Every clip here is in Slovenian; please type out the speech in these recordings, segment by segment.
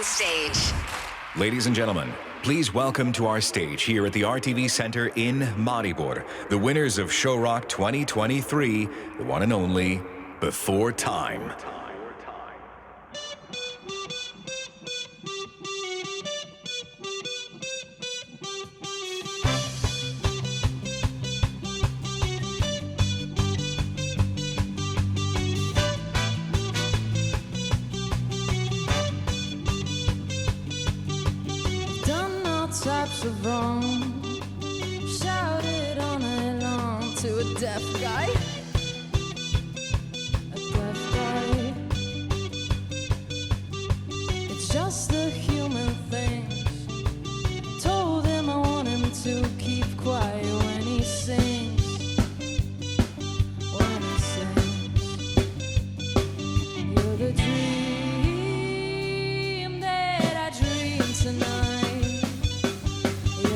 on stage. Ladies and gentlemen, please welcome to our stage here at the RTV Center in Maribor, the winners of Show Rock 2023, the one and only Before Time. Types of wrong, shouted all night long to a deaf guy. A deaf guy. It's just the human things. Told him I want him to keep quiet when he sings. When he sings. You're the dream that I dream tonight.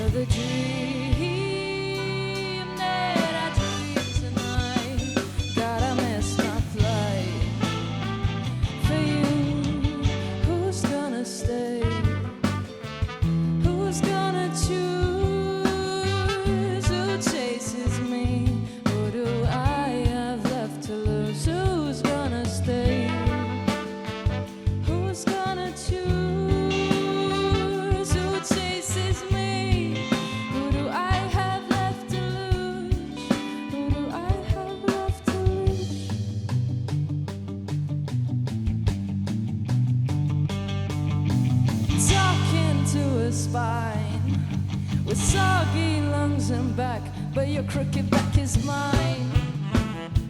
The dream that I dream tonight. God, I missed my flight. For you, who's gonna stay? Who's gonna choose? Who chases me? Who do I have left to lose? Who's gonna stay? Who's gonna choose? Who chases me? Spine with soggy lungs and back, but your crooked back is mine.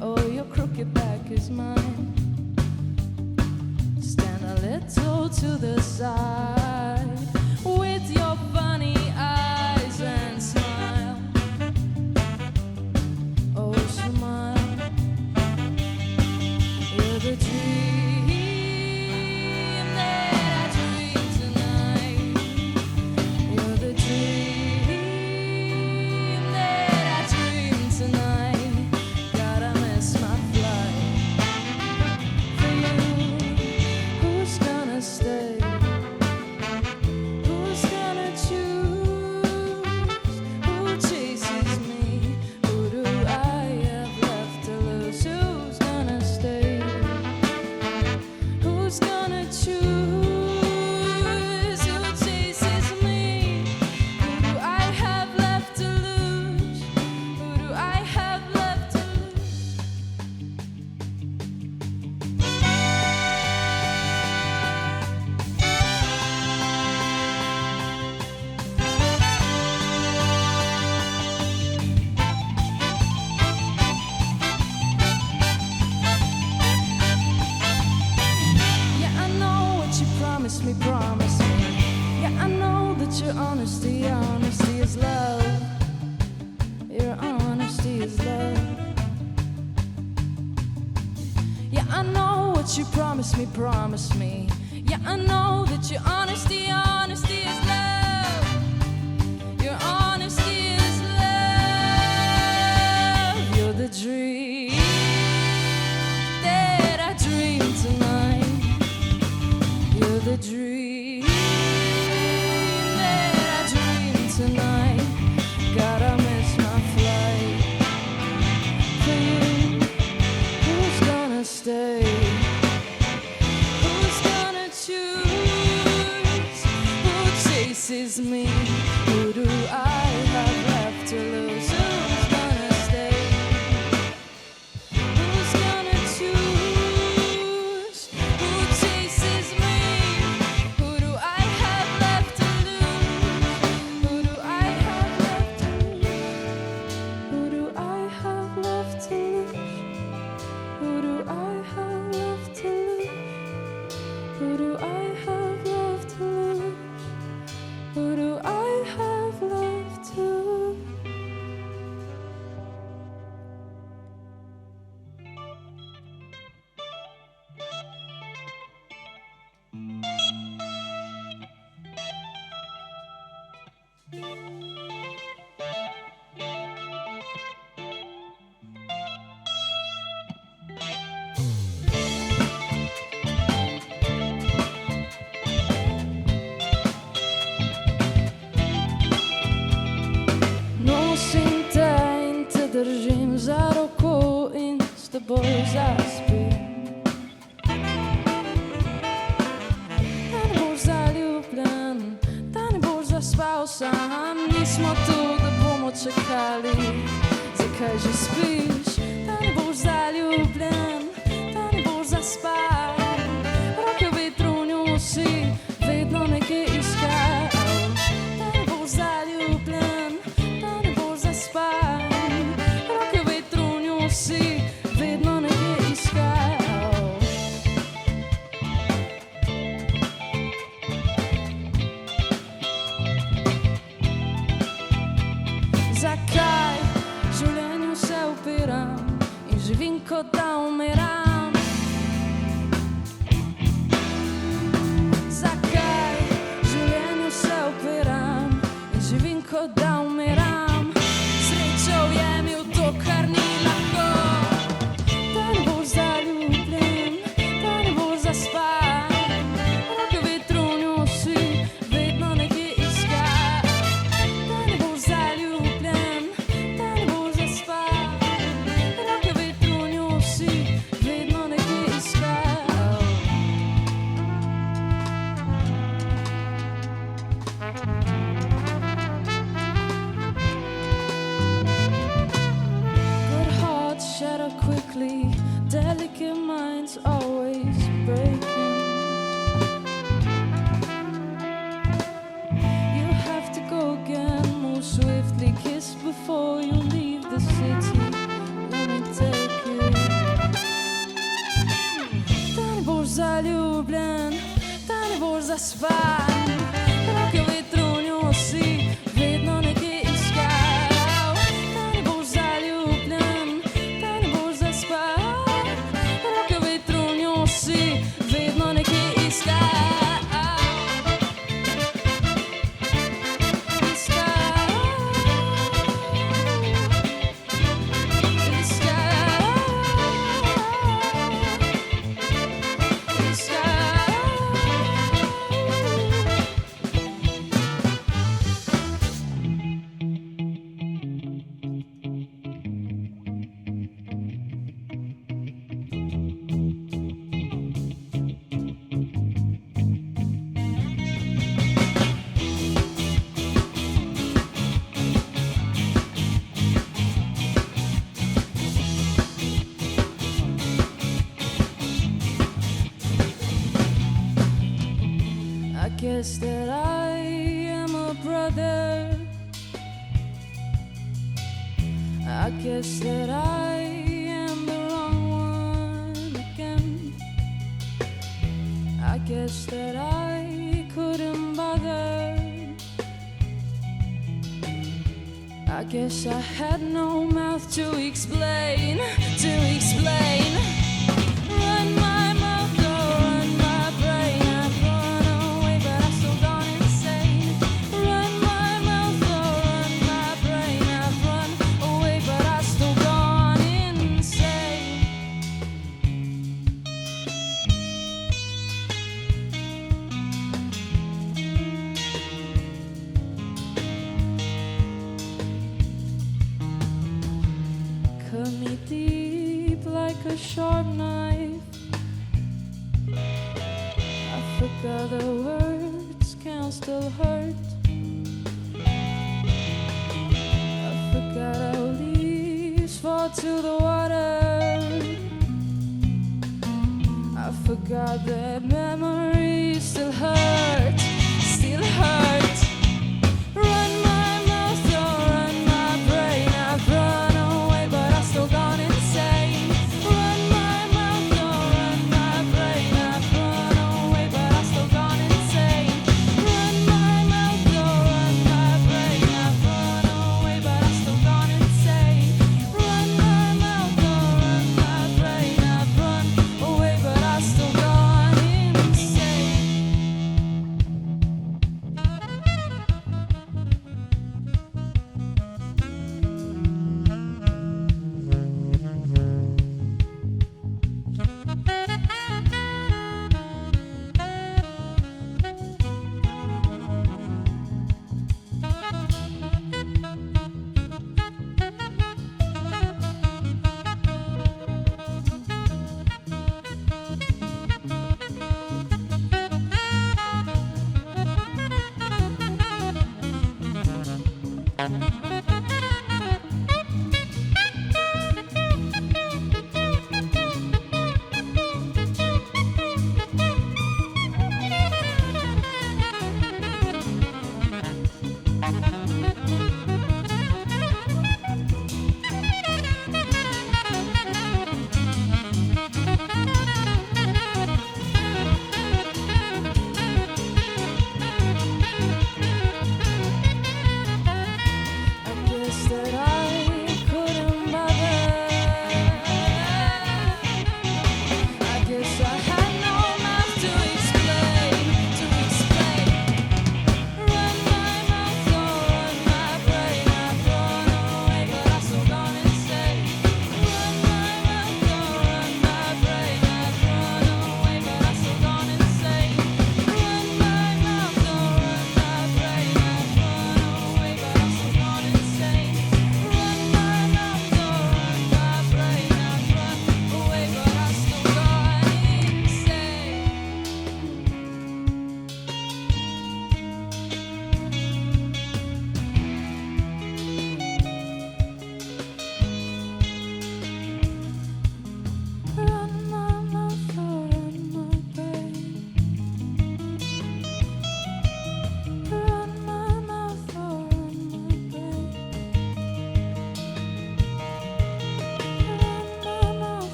Oh, your crooked back is mine. Stand a little to the side with your funny eyes and smile. Oh, smile. You're the dream that I dream tonight. The dream that I dream tonight. God, I miss my flight. For you, who's gonna stay? Who's gonna choose? Who chases me? Who do I have left to lose? Who's gonna stay? Who's gonna choose? Promise me. Yeah, I know that your honesty is love. Your honesty is love. Yeah, I know what you promise me. Yeah, I know that your honesty is love. Your honesty is love. You're the dream that I dream tonight. You're the dream that I dream tonight. God, I miss my flight. For you, who's gonna stay? Who's gonna choose? Who chases me? Who do I have left to lose? Who's gonna stay? Who's gonna choose? Who chases me? Who do I have left to lose? Who do I have left to lose? Who do I have left to lose? držim za roko in s teboj zaspim. Da ne boš zaljubljen, da ne boš zaspal sam, nismo tu, da bomo čakali, zakaj že spiš? Da ne boš zaljubljen, da ne boš zaspal, roke v vetru njo si vedno nekje iskal. Da ne boš zaljubljen, da ne boš zaspal, roke v vetru njo si vedno nekje iskal. Zakaj življenju se upiram in živim kot da umiram? Zakaj življenju se upiram in živim kot da umiram? Srečo ujemi v to, kar ni lahko. Da ne boš zaljubljen, da ne boš zaspal, roke v vetru njo si vedno nekje iskal. Da ne boš zaljubljen, da ne boš zaspal, roke v vetru njo si vedno nekje iskal. Good hearts shatter quickly, delicate minds always breaking. You have to go again, move swiftly, kiss before you leave the city. Let me take you. Da ne boš zaljubljen, da ne boš zaspal, roke v vetru njo si vedno nekje iskal. Da ne boš zaljubljen, da ne boš zaspal, roke v vetru njo si vedno nekje iskal. I guess that I am a brother. I guess that I am the wrong one again. I guess that I couldn't bother. I guess I had no mouth to explain. Run my mouth, or run my brain. I've run away, but I've still gone insane. Run my mouth, or run my brain. I've run away, but I've still gone insane. Cut me deep like a sharp knife. I forgot the words can still hurt. I forgot how leaves fall to the water. I forgot that memories still hurt. Run my mouth, or run my brain. I've run away, but I've still gone insane. Run my mouth, or run my brain. I've run away, but I've still gone insane. Run my mouth, or run my brain. I've run away, but I've still gone insane. Run my mouth, or run my brain. I've run away, but I've still gone insane.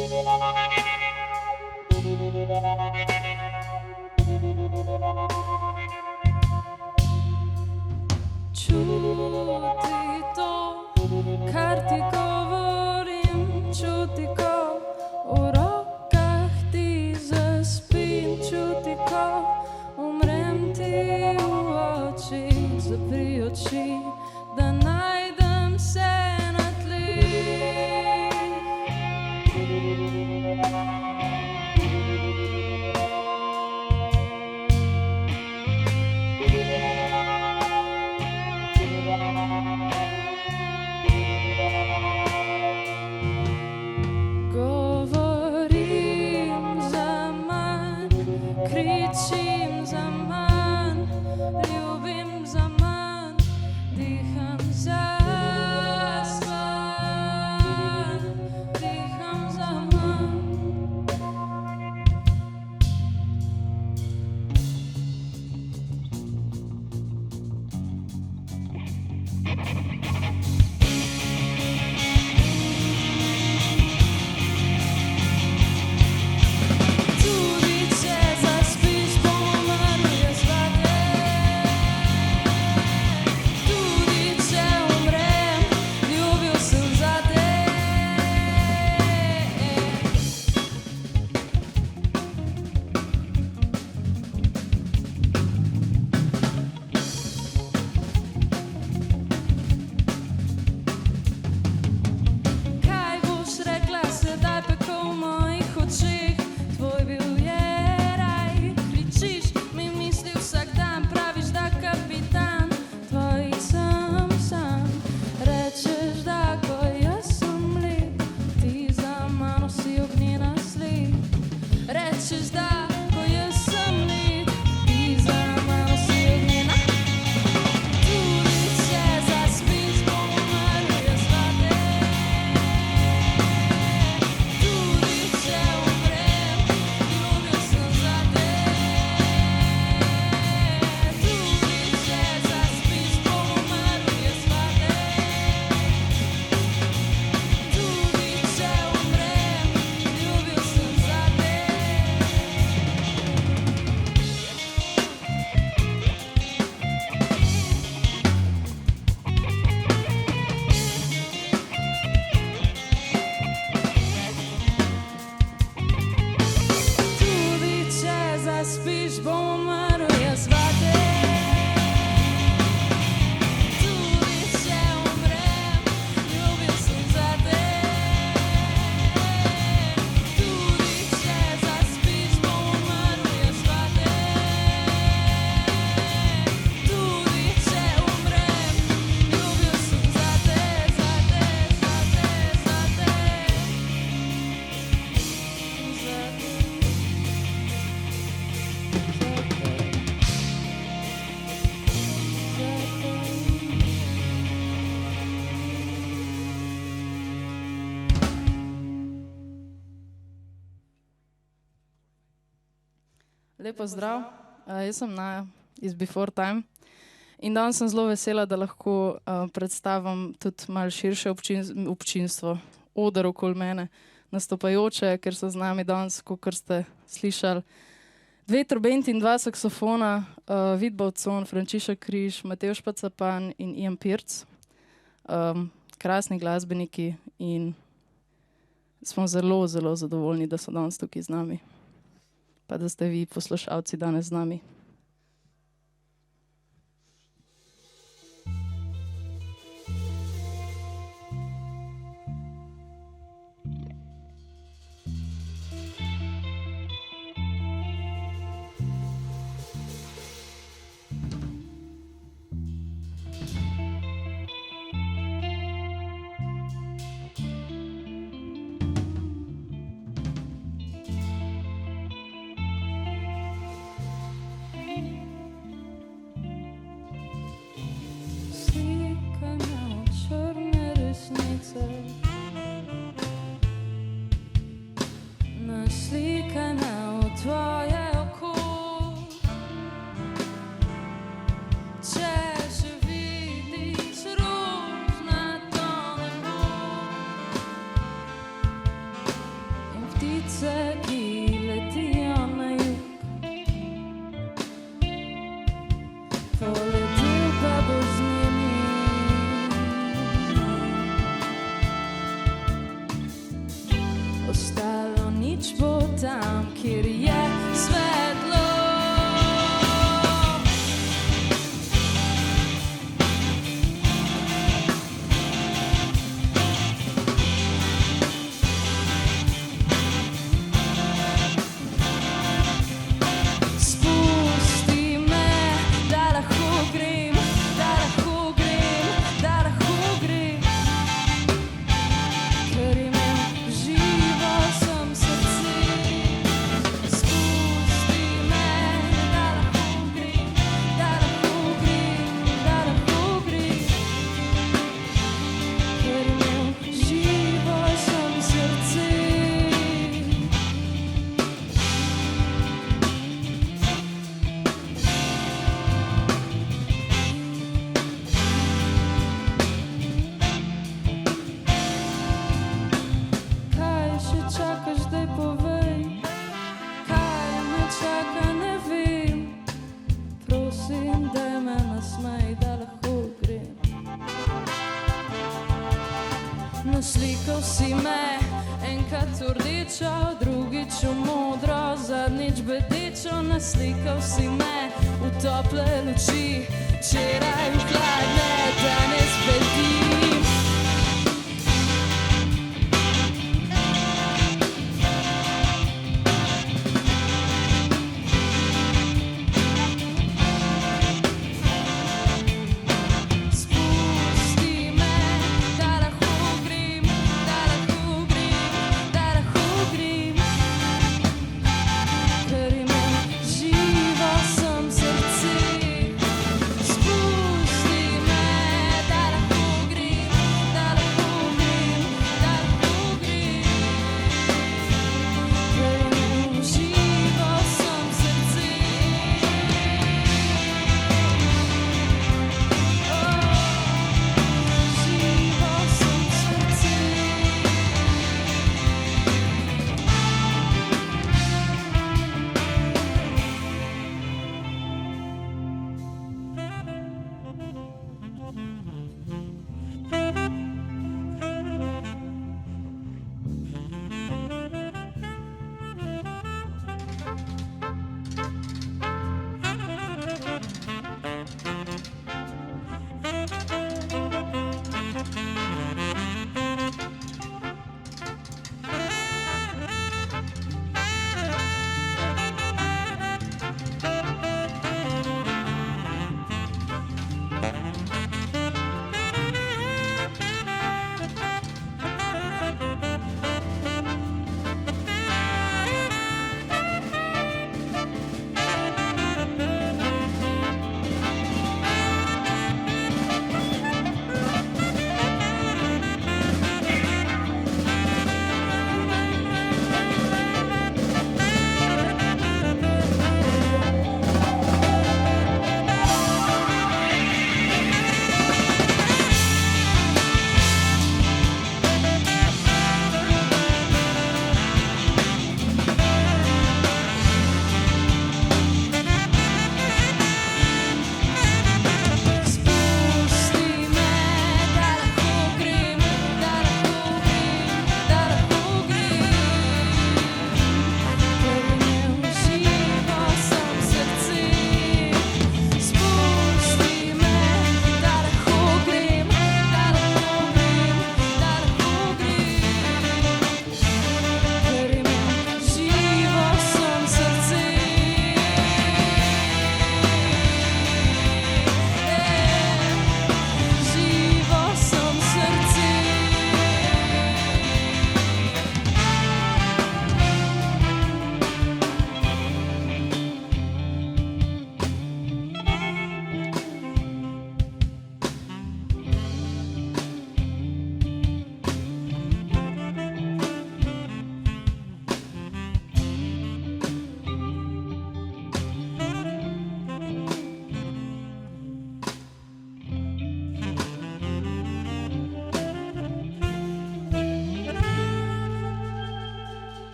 Čuti to, kar ti govorim, čuti ko v rokah ti zaspim, čuti ko umrem ti v oči, zapri oči, da najdem se na tleh. Kričim za manj, ljubim za manj, diham za svan, diham za manj. Lepo zdrav, jaz sem Naja iz Before Time in danes sem zelo vesela, da lahko predstavim tudi malo širše občinstvo, oder okoli mene, nastopajoče, ker so z nami danes, kakor ste slišali, 2 trobenti in 2 saksofona, Vid Bavcon, Frančišek Križ, Matevž Pacapan in Ian Pirc, krasni glasbeniki in smo zelo, zelo zadovoljni, da so danes tukaj z nami. Pa da ste vi poslušalci danes z nami. poletel pa bo z njimi. Ostalo nič bo tam, kjer je svetlo. Naslikal si me, enkrat rdečo, drugič v modro, zadnjič bedečo. Naslikal si me v tople luči, včeraj v hladne, danes bedim.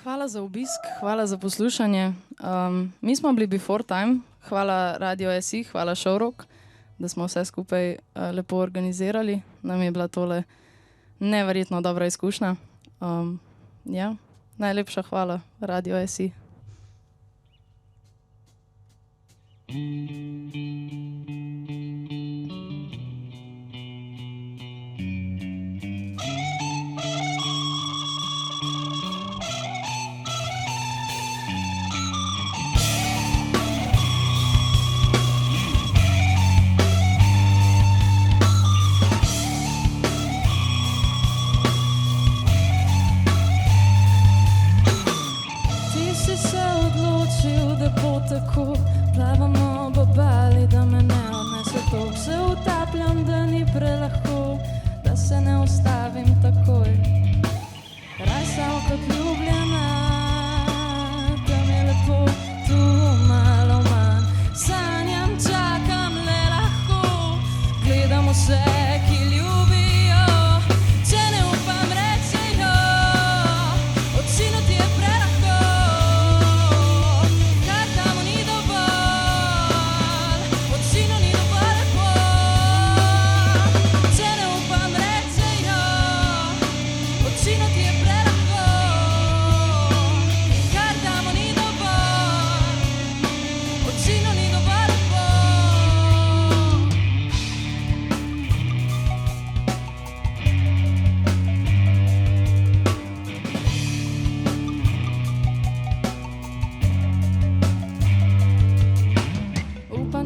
Hvala za obisk, hvala za poslušanje. Mi smo bili Before Time, hvala Radio SI, hvala Showrock, da smo vse skupaj lepo organizirali. Nam je bila tole neverjetno dobra izkušnja. Ja, najlepša hvala Radio SI. Tako plavamo v obali, da me ne odnese tok. Se utapljam, da ni prelahko, da se ne ustavim takoj. Raj samo kot ljubljena, tam je lepo, tu malo manj. Sanjam, čakam, le lahko, gledam vse, ki ljubijo. Če ne upam reči jo, odsinuti je prelahko.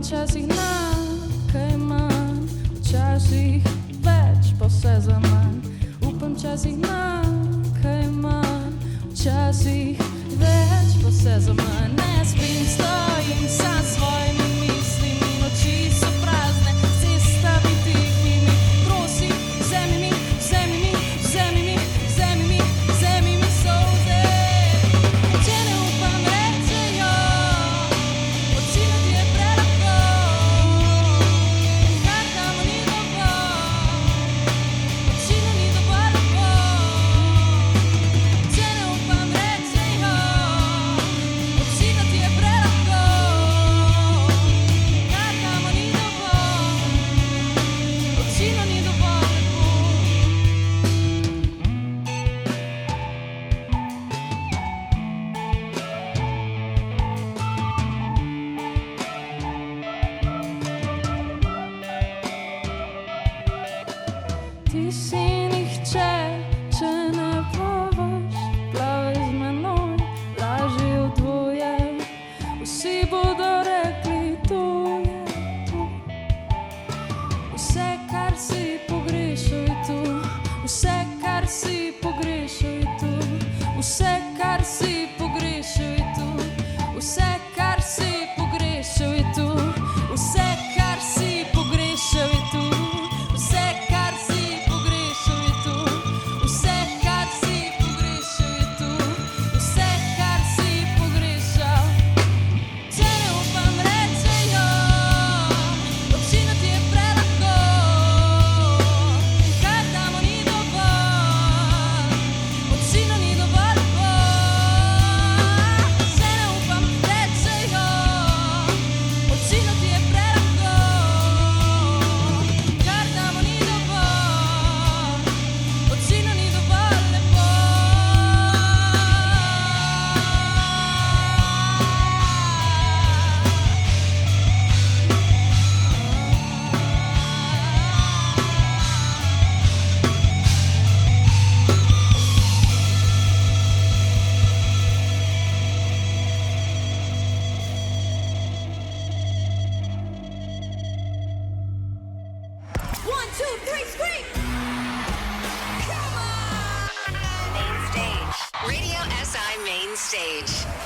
Včasih nekaj manj, včasih več, pa vse za manj. Upam včasih nekaj manj, včasih več, pa vse za manj. Ne spim, stojim sa svojimi mislimi, noči so prazne, cesta biti mi. Prosim, vzemi mi, vzemi mi, vzemi mi, vzemi mi, vzemi mi solze. Če ne upam reči jo, odsinuti je prelahko. Ti si nihče, če ne plavaš, plavaj z menoj, lažje v dvoje. Vsi bodo rekli, to je to. Vse, kar si pogrešal, je tu. Vse, kar si pogrešal, je tu. Vse, kar si pogrešal, je tu. Vse, kar si pogrešal, je tu. Vse, kar si pogrešal, je tu. Vse, kar si Radio SI Main Stage.